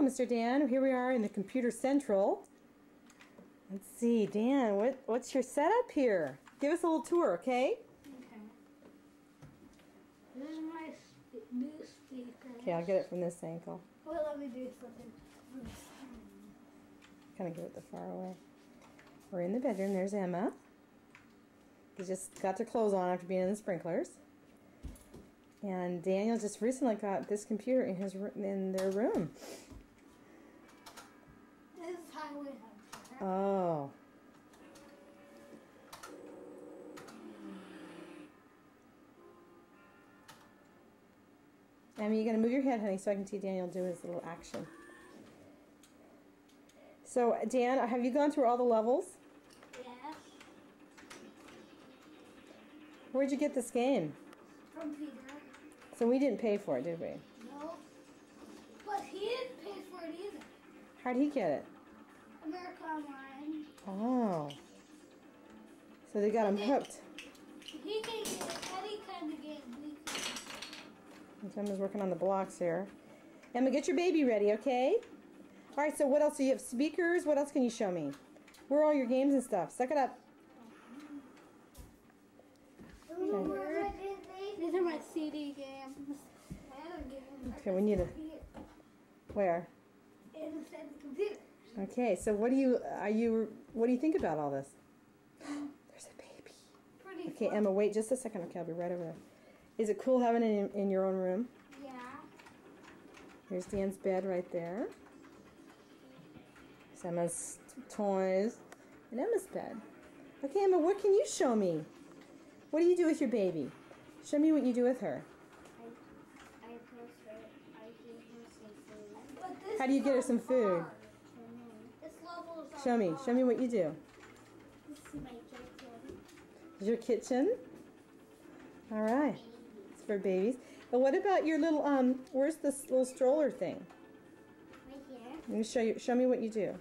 Mr. Dan. Here we are in the Computer Central. Let's see, Dan, what's your setup here? Give us a little tour, okay? Okay. This is my new speaker. Okay, I'll get it from this ankle. Well, let me do something. Kind of get it the far away. We're in the bedroom. There's Emma. They just got their clothes on after being in the sprinklers. And Daniel just recently got this computer in their room. This is Highway Hunter. Oh. Emma, you gotta move your head, honey, so I can see Daniel do his little action. So, Dan, have you gone through all the levels? Yes. Where'd you get this game? From Peter. So we didn't pay for it, did we? No. But he didn't pay for it either. How'd he get it? America Online. Oh. So they got him hooked. He can get any kind of game. Emma's working on the blocks here. Emma, get your baby ready, okay? Alright, so what else? Do you have speakers? What else can you show me? Where are all your games and stuff? Suck it up. Okay. These are my CD games. My other games. Okay, we need a... Where? Inside the computer. Okay, so what do you think about all this? There's a baby. Pretty Okay, fun. Emma, wait just a second. Okay, I'll be right over there. Is it cool having it in your own room? Yeah. Here's Dan's bed right there. There's Emma's toys. And Emma's bed. Okay, Emma, what can you show me? What do you do with your baby? Show me what you do with her. I post her. I give her some food. How do you get her some food? This level is Show me. Show me what you do. This is my kitchen. Is your kitchen? All right. It's for babies. And what about your little where's this little stroller thing? Right here. Let me show you. Show me what you do.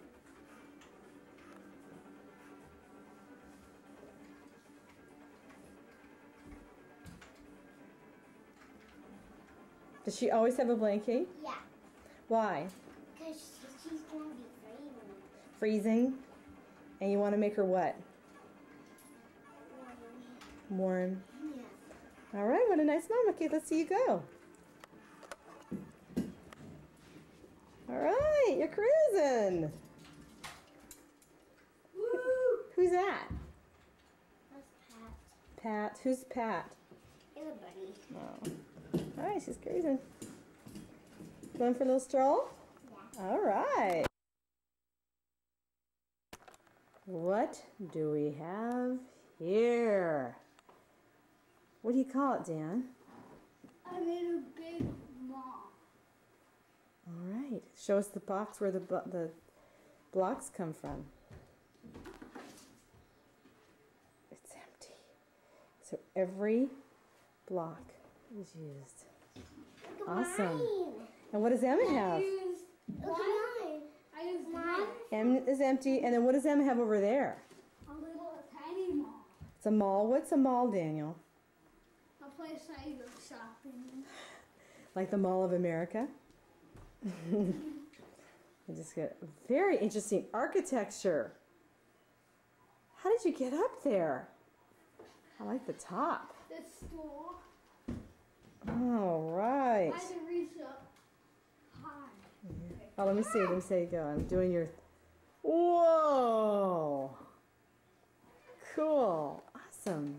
Does she always have a blankie? Yeah. Why? Because she's going to be freezing. Freezing? And you want to make her what? Warm. Yeah. All right, what a nice mom. Okay, let's see you go. All right, you're cruising. Woo! Who's that? That's Pat. Pat. Who's Pat? Everybody. Oh. All right, she's cruising. Going for a little stroll? Yeah. All right. What do we have here? What do you call it, Dan? I made a big mall. All right. Show us the box where the blocks come from. It's empty. So every block is used. Look at Awesome. mine. And what does Emma I have? used Look at mine. I used mine. Emma is empty. And then what does Emma have over there? A little tiny mall. It's a mall. What's a mall, Daniel? A place I go shopping. Like the Mall of America? I just get very interesting architecture. How did you get up there? I like the top. This stool. All I right. had to reach up high. Oh, let me see. Let me see you go. I'm doing your... Whoa! Cool. Awesome.